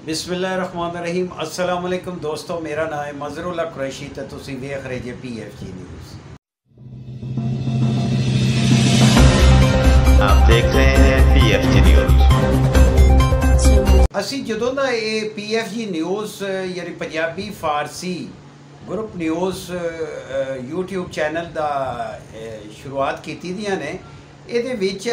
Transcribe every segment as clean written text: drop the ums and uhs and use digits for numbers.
बिस्मिल्लाहिर्रहमानिर्रहीम। अस्सलाम वालेकुम दोस्तों, मेरा नाम है मज़हरुल्लाह कुरैशी तो तुसी वेख रहे जे PFG न्यूज़। आप देख रहे हैं PFG न्यूज़। असी जदों दा ये PFG न्यूज़ यानी पंजाबी फारसी ग्रुप न्यूज़ YouTube चैनल दा शुरुआत कीती दियां ने। ਇਹਦੇ ਵਿੱਚ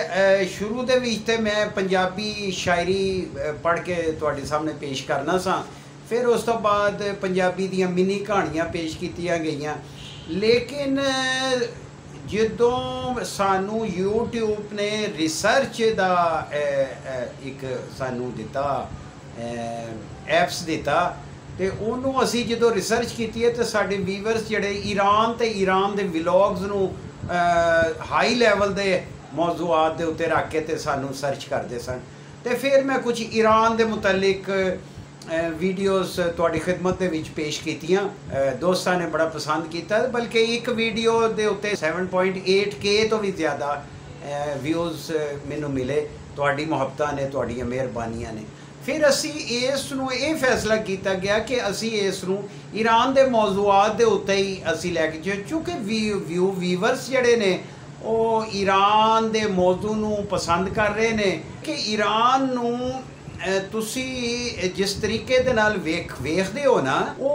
ਸ਼ੁਰੂ ਦੇ ਵਿੱਚ ਤੇ ਮੈਂ ਪੰਜਾਬੀ ਸ਼ਾਇਰੀ ਪੜ੍ਹ ਕੇ ਤੁਹਾਡੇ ਸਾਹਮਣੇ ਪੇਸ਼ ਕਰਨਾ ਸਾਂ। ਫਿਰ ਉਸ ਤੋਂ ਬਾਅਦ ਪੰਜਾਬੀ ਦੀਆਂ ਮਿਨੀ ਕਹਾਣੀਆਂ ਪੇਸ਼ ਕੀਤੀਆਂ ਗਈਆਂ। ਲੇਕਿਨ ਜਦੋਂ ਸਾਨੂੰ YouTube ਨੇ ਰਿਸਰਚ ਦਾ ਇੱਕ ਸਾਨੂੰ ਦਿੱਤਾ ਐਪਸ ਦਿੱਤਾ ਤੇ ਉਹਨੂੰ ਅਸੀਂ ਜਦੋਂ ਰਿਸਰਚ ਕੀਤੀ ਹੈ ਤੇ ਸਾਡੇ ਵੀਵਰਸ ਜਿਹੜੇ ਈਰਾਨ ਤੇ ਈਰਾਨ ਦੇ ਵਲੌਗਸ ਨੂੰ ਹਾਈ ਲੈਵਲ ਦੇ मौजूआत के उत्ते रख के तो सानू सर्च करते सन। तो फिर मैं कुछ ईरान के मुतलिक वीडियोज़ तुहाडी खिदमत दे विच पेश कीतियां। दोस्तां ने बड़ा पसंद किया, बल्कि एक वीडियो के उत्ते 7.8K तो भी ज़्यादा व्यूज़ मैनू मिले। तुहाडी मुहब्बतां ने, तुहाडियां मेहरबानियां ने। फिर असी इस नूं ये फैसला किया गया कि असी इस नूं ईरान के मौजूआत के उत्ते ही असी लैके चूँकि व्यूवर्स जिहड़े ने वो ईरान के मौजू नूं पसंद कर रहे हैं कि ईरान नूं तुसी जिस तरीके दे नाल वेखदे हो ना, वो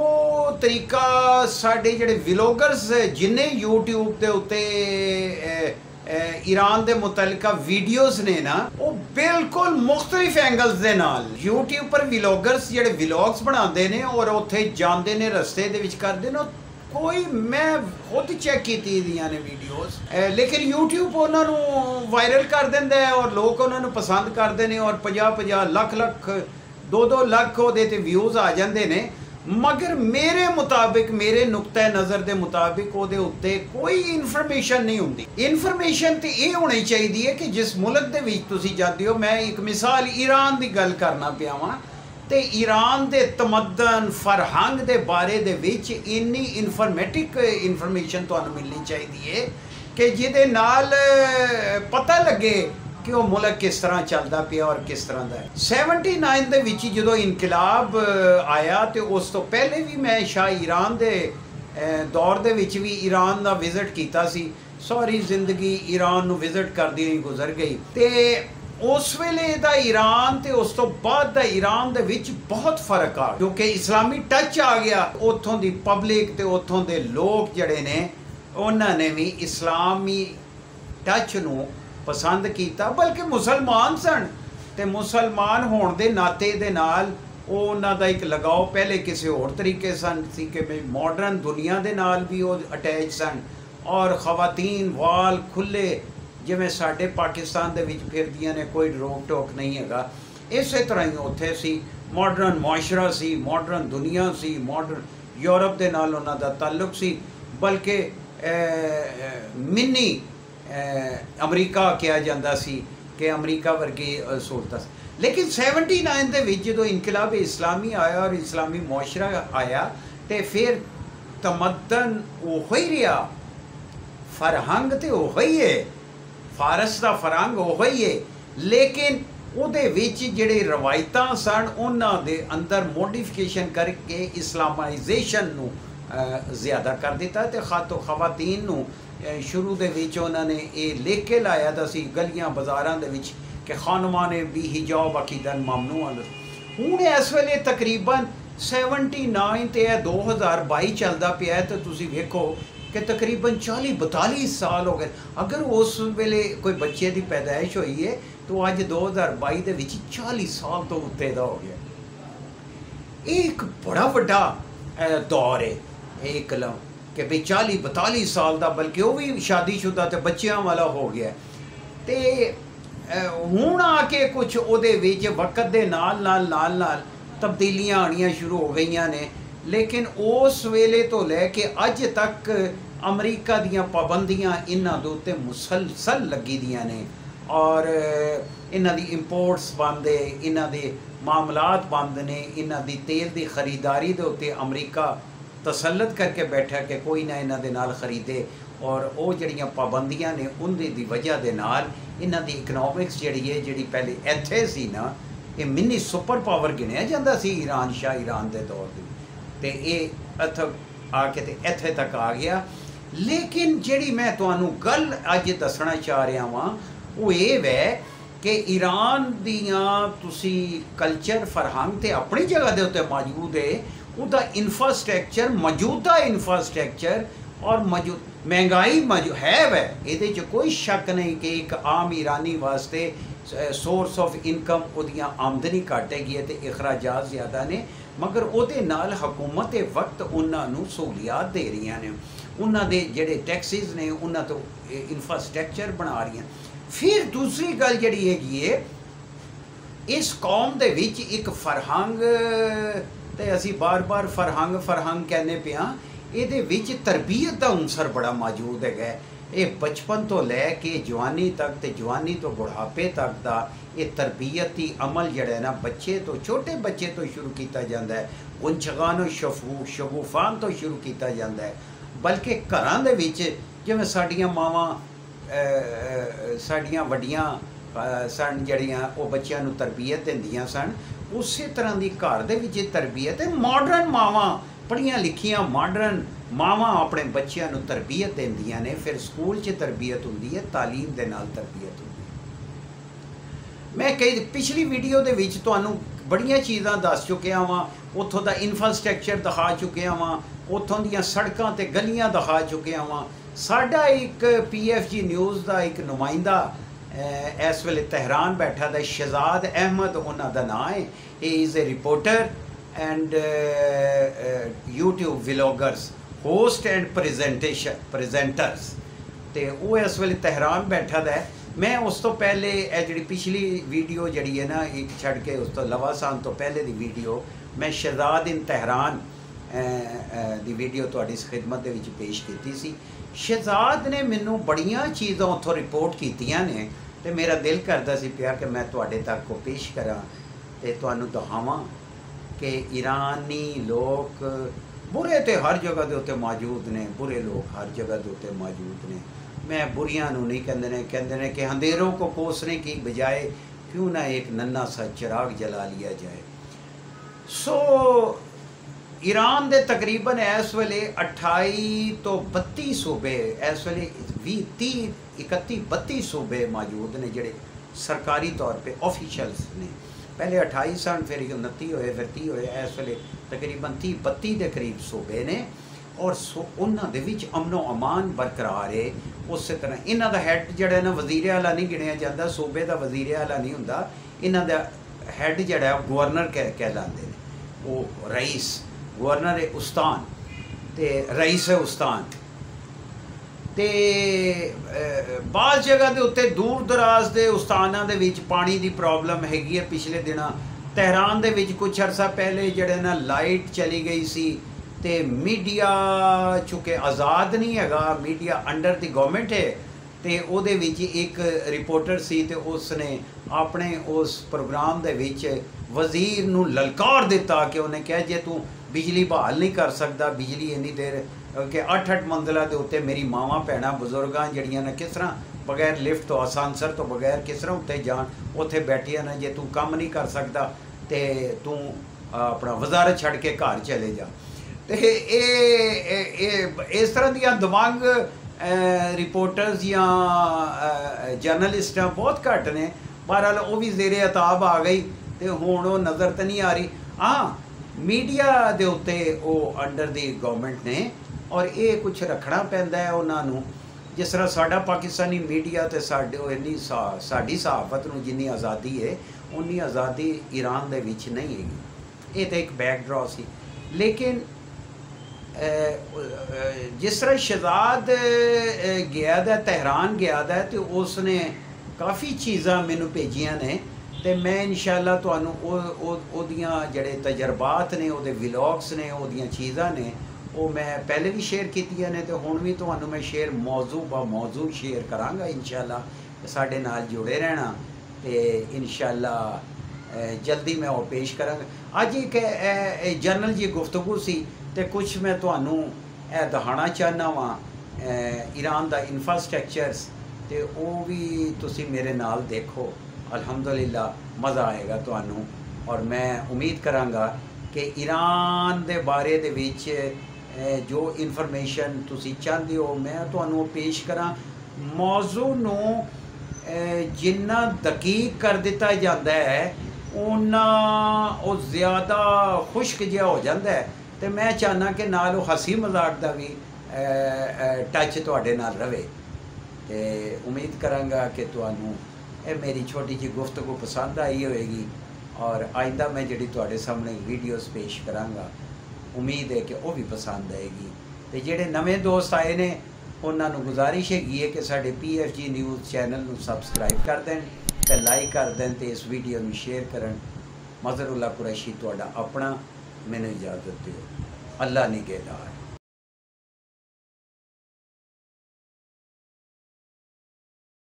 तरीका साडे जिहड़े व्लॉगर्स जिन्ने यूट्यूब के उत्ते ईरान के मुतलका वीडियोज़ ने ना, वो बिल्कुल मुख्तलिफ एंगल्स दे नाल यूट्यूब पर व्लॉगर्स जिहड़े व्लॉग्स बनाते हैं और उत्थे जाते हैं, रस्ते दे विच करदे ने। कोई मैं खुद चेक की ने वीडियोज़, लेकिन यूट्यूब उन्होंने वायरल कर देंदा है और लोग उन्होंने पसंद करते हैं और 50-50 लाख 2-2 लाख वो व्यूज़ आ जाते हैं। मगर मेरे मुताबिक, मेरे नुक्ते नज़र के मुताबिक वो उत्ते कोई इन्फॉर्मेशन नहीं होंगी। इन्फॉर्मेशन तो ये होनी चाहिए है कि जिस मुल्क के विच तुसी जाते हो, मैं एक मिसाल ईरान की गल करना पिया वां ते ईरान के तमद्दन फरहंग के बारे दे विच इन्नी इन्फॉर्मेशन तुहानूं मिलनी चाहिए है कि जिहदे नाल पता लगे कि वो मुल्क किस तरह चलता पिया और किस तरह का है। 79 दे विच जदों इनकलाब आया तो उस तो पहले भी मैं शाह ईरान के दौर दे विच भी ईरान का विजिट किया सी। सारी जिंदगी ईरान नूं विजिट करदी ही गुजर गई। तो उस वेले दा ईरान ते उस तो बाद दा ईरान दे विच बहुत फर्क आ, क्योंकि इस्लामी टच आ गया। उत्थों दी पब्लिक ते उत्थों दे लोग जड़े ने उन्होंने भी इस्लामी टच नूं पसंद किया, बल्कि मुसलमान सन ते मुसलमान होने दे नाते दे नाल उन्हां दा एक लगाव पहले किसी होर तरीके सन सी कि मॉडर्न दुनिया दे नाल भी वो अटैच सन और खवातीन वाल खुले जिवें साडे पाकिस्तान दे विच फिरदियां ने, कोई रोक टोक नहीं हैगा। इस तरह ही उत्थे सी मॉडर्न मुआशरा सी, मॉडर्न दुनिया सी, मॉडर्न यूरोप दे नाल उन्हां दा ताल्लुक सी, बल्कि मिनी अमरीका कहा जाता सी कि अमरीका वर्गी सूरत। लेकिन 79 दे विच जदों इनकलाब इस्लामी आया और इस्लामी मुआशरा आया तो फिर तमद्दन उही रहा, फरहंग तो उही है, फारस का फरहंग उही है। लेकिन उहदे विच जिहड़े रवायतां सन उन्हां दे अंदर मोडिफिकेशन करके इस्लामाइजेशन नूं ज़्यादा कर दिता। तो खवातीन नूं शुरू दे विच उन्होंने ये लिख के लाया था सी गलियां बाज़ारां दे विच कि खानमाने भी हिजाब अकीदन ममनू। हुण इस वेले तकरीबन 79 ते 2022 चलदा पिया है। तो तुसीं वेखो कि तकरीबन 40-42 साल हो गए। अगर उस वेले कोई बच्चे की पैदाइश हुई है तो अज 2022 के विच 40 साल तो उत्ते दा हो गया। एक बड़ा वड्डा दौर है एक कि भाई 40-42 साल का, बल्कि वो भी शादीशुदा तो बच्चों वाला हो गया। तो हुण आके कुछ उहदे विच वक्त के नाल तब्दीलियां आनियां शुरू हो गई ने। लेकिन उस वेले तो लैके अज तक अमरीका दियां पाबंदियां इन्हां दे उत्ते मुसलसल लगी दियां ने और इन्हां दी इंपोर्ट्स बंद है, इन्हां दे मामलात बंद ने, इन्हां दी तेल की खरीदारी दे उत्ते अमरीका तसल्लत करके बैठा कि कोई ना इन्हां दे नाल खरीदे और वो जड़ियाँ पाबंदियां ने उनकी वजह के नाल इन्हां दी इकनॉमिक्स जिहड़ी है, जिहड़ी पहले इत्थे सी ना, ਇਹ ਮਿੰਨੀ ਸੁਪਰ ਪਾਵਰ ਗਿਣਿਆ ਜਾਂਦਾ ਸੀ ईरान शाह ईरान ਦੇ ਦੌਰ ਦੇ ਤੇ ਇਹ ਇੱਥੇ ਆ ਕੇ ਤੇ ਇੱਥੇ ਤੱਕ ਆ ਗਿਆ। ਲੇਕਿਨ ਜਿਹੜੀ ਮੈਂ ਤੁਹਾਨੂੰ ਗੱਲ ਅੱਜ ਦੱਸਣਾ ਚਾਹ ਰਿਹਾ ਵਾਂ ਉਹ ਇਹ ਵੈ ਕਿ ईरान ਦੀਆਂ ਤੁਸੀਂ ਕਲਚਰ ਫਰਹੰਗ ਤੇ ਆਪਣੀ ਜਗ੍ਹਾ ਦੇ ਉੱਤੇ ਮੌਜੂਦ ਹੈ, ਉਹਦਾ ਇਨਫਰਾਸਟ੍ਰਕਚਰ ਮੌਜੂਦਾ ਇਨਫਰਾਸਟ੍ਰਕਚਰ ਔਰ महंगाई है वै ये कोई शक नहीं कि एक आम ईरानी वास्ते सोर्स ऑफ इनकम उदियां आमदनी घट हैगी है तो अखराजात ज़्यादा ने, मगर उहदे नाल हुकूमत वक्त उन्होंने सहूलियात दे रही ने, उन्होंने जेडे टैक्सिस ने उन्होंने तो इंफ्रास्ट्रक्चर बना रही। फिर दूसरी गल जिहड़ी हैगी है इस कौम दे विच एक फरहंग ते असी बार बार फरहंग फरहंग कहने पे हाँ, ਇਹਦੇ ਵਿੱਚ ਤਰਬੀਅਤ ਦਾ ਅੰਸਰ ਬੜਾ ਮੌਜੂਦ ਹੈਗਾ। ਇਹ ਬਚਪਨ ਤੋਂ ਲੈ ਕੇ ਜਵਾਨੀ ਤੱਕ ਤੇ ਜਵਾਨੀ ਤੋਂ ਬੁਢਾਪੇ ਤੱਕ ਦਾ ਇਹ ਤਰਬੀਅਤੀ ਅਮਲ ਜਿਹੜਾ ਹੈ ਨਾ ਬੱਚੇ ਤੋਂ ਛੋਟੇ ਬੱਚੇ ਤੋਂ ਸ਼ੁਰੂ ਕੀਤਾ ਜਾਂਦਾ ਹੈ, ਗੁੰਚਗਾਨੋ ਸ਼ਗੂਫਾਨ ਤੋਂ ਸ਼ੁਰੂ ਕੀਤਾ ਜਾਂਦਾ ਹੈ। ਬਲਕਿ ਘਰਾਂ ਦੇ ਵਿੱਚ ਜਿਵੇਂ ਸਾਡੀਆਂ ਮਾਵਾਂ ਸਾਡੀਆਂ ਵੱਡੀਆਂ ਸਨ ਜਿਹੜੀਆਂ ਉਹ ਬੱਚਿਆਂ ਨੂੰ ਤਰਬੀਅਤ ਦਿੰਦੀਆਂ ਸਨ, ਉਸੇ ਤਰ੍ਹਾਂ ਦੀ ਘਰ ਦੇ ਵਿੱਚ ਤਰਬੀਅਤ ਹੈ। ਮਾਡਰਨ ਮਾਵਾਂ पढ़िया लिखिया मॉडर्न मावां अपने बच्चों को तरबीयत देंदियां ने, फिर स्कूल च तरबीयत होंदी है, तालीम दे नाल तरबीयत होंदी है। मैं कई पिछली वीडियो दे विच तुहानूं बड़ियां चीज़ां दस चुकिया वां, उत्थों दा इंफ्रास्ट्रक्चर दिखा चुकिया वां, उत्थों दीयां सड़कां ते गलियां दिखा चुकिया वां। साडा एक PFG न्यूज़ का एक नुमाइंदा इस वेले तहरान बैठा दा शहजाद अहमद उन्हां दा नाम है। He is a reporter and YouTube vloggers, host and presenters ਤੇ ਉਹ ਇਸ ਵੇਲੇ ਤਹਿਰਾਨ ਬੈਠਾ ਦਾ ਹੈ। ਮੈਂ ਉਸ ਤੋਂ ਪਹਿਲੇ ਇਹ ਜਿਹੜੀ ਪਿਛਲੀ ਵੀਡੀਓ ਜਿਹੜੀ ਹੈ ਨਾ ਇੱਕ ਛੱਡ ਕੇ ਉਸ ਤੋਂ ਲਵਾਸਾਨ ਤੋਂ ਪਹਿਲੇ ਦੀ ਵੀਡੀਓ ਮੈਂ ਸ਼ਹਿਜ਼ਾਦ ਇਨ ਤਹਿਰਾਨ ਦੀ ਵੀਡੀਓ ਤੁਹਾਡੀ ਖਿਦਮਤ ਦੇ ਵਿੱਚ ਪੇਸ਼ ਕੀਤੀ ਸੀ। ਸ਼ਹਿਜ਼ਾਦ ਨੇ ਮੈਨੂੰ ਬੜੀਆਂ ਚੀਜ਼ਾਂ ਉੱਥੋਂ ਰਿਪੋਰਟ ਕੀਤੀਆਂ ਨੇ ਤੇ ਮੇਰਾ ਦਿਲ ਕਰਦਾ ਸੀ ਪਿਆ ਕਿ ਮੈਂ ਤੁਹਾਡੇ ਤੱਕ ਉਹ ਪੇਸ਼ ਕਰਾਂ ਤੇ ਤੁਹਾਨੂੰ ਦਿਖਾਵਾਂ कि ईरानी लोग बुरे तो हर जगह के उत्ते मौजूद ने, बुरे लोग हर जगह के उत्ते मौजूद ने। मैं बुरियां नूं नहीं कहते ने कि अंधेरों को कोसने की बजाय क्यों ना एक नन्हा सा चिराग जला लिया जाए। सो ईरान दे तकरीबन इस वेले 28 तो 32 सूबे इस वेले 20 30 31 32 सूबे मौजूद ने जिहड़े सरकारी तौर पर ऑफिशल्स ने। पहले 28 सन, फिर 29 होए, फिर 30 होए, इस वेले तकरीबन 30-32 के करीब सूबे ने और उन्होंने दे विच अमनो अमान बरकरार है। उस तरह इन्हों का हैड जड़ा ना वजीर आला नहीं गिनिया जाता, सूबे का वजीर आला नहीं होंदा, इन्हों का हैड जड़ा गवर्नर कहलाते हैं, वो रईस गवर्नर है उस्तान ते रईस है उस्तान। तो बाज़ जगह के उत्ते दूर दराज के उस्ताना दे विच पानी की प्रॉब्लम हैगी है। पिछले दिन तहरान दे विच कुछ अरसा पहले जड़े ना लाइट चली गई सी ते मीडिया चूँकि आज़ाद नहीं हैगा, मीडिया अंडर दी गवर्नमेंट है, तो उहदे विच एक रिपोर्टर सी ते उसने अपने उस प्रोग्राम दे विच वजीर नूं ललकार दिता कि उन्हें कहा जे तू बिजली बहाल नहीं कर सकता, बिजली इन्नी देर कि 8-8 मंजिलों के उत्ते मेरी मावां भैणां बुजुर्गां जड़ियां ने किस तरह बगैर लिफ्ट तो आसानसर तो बगैर किस तरह उत्ते जान, उत्थे बैठियां ने, जे तू काम नहीं कर सकता तो तू अपना वजारत छड़ के घर चले जा। तो इस तरह दियां दमाग रिपोर्टर्स या जर्नलिस्ट बहुत घट ने। बहरहाल वो भी ज़ेरे अताब आ गई तो हुण वो नज़र तो नहीं आ रही। हाँ मीडिया दे उत्ते वो अंडर दी गवर्नमेंट ने और ये कुछ रखना पैंदा है उन्होंने। जिस तरह साडा पाकिस्तानी मीडिया तो साडी सहाफत नूं जिन्नी आज़ादी है उन्नी आज़ादी ईरान दे विच नहीं हैगी। ये तो एक बैकड्रॉ सी। लेकिन जिस तरह शहजाद गया दा तहरान गया दा तो उसने काफ़ी चीज़ां मैनू भेजियां ने तो मैं इंशाअल्लाह तुहानू ओदियां जड़े तजर्बात ने, ओदे व्लॉग्स ने, ओदियां चीज़ां ने वो मैं पहले भी शेयर कीतियां ने तो हुण भी तुहानू मैं शेयर मौजू ब मौजू शेयर करांगा इंशाअल्लाह। साडे नाल जुड़े रहना तो इंशाअल्लाह जल्दी मैं वो पेश करांगा। अज एक जनरल जी गुफ्तगू सी तो कुछ मैं तुहानू दिखाना चाहना वा ईरान दा इंफ्रास्ट्रक्चर्स तो वो भी तुसी मेरे नाल देखो। अल्हम्दुलिल्लाह मज़ा आएगा तुहानू। और मैं उम्मीद करांगा कि ईरान दे बारे दे विच जो इन्फॉर्मेशन तुसी चाहते हो मैं तुहानू पेश करा। मौजू नू जिन्ना दकीक कर दिता जाता है उन्ना वो ज़्यादा खुश्क जिहा हो जाता है। तो मैं चाहना कि नाल वो हसी मजाक का भी टच तुहाडे नाल रहे। तो उम्मीद करांगा कि तुहानू मेरी छोटी जी गुफ्तगू पसंद आई होएगी और आइंदा मैं जिहड़ी तुहाडे सामने वीडियोस पेश करांगा उम्मीद है कि वो भी पसंद आएगी। तो जिहड़े नवें दोस्त आए ने उन्होंने गुजारिश हैगी है कि साडे PFG न्यूज़ चैनल नू सबसक्राइब कर दें ते लाइक कर दें ते इस वीडियो नू शेयर करन। मज़हरुल्लाह कुरैशी तुहाडा अपना, मैनू इजाज़त दिओ। अल्लाह निगहदार।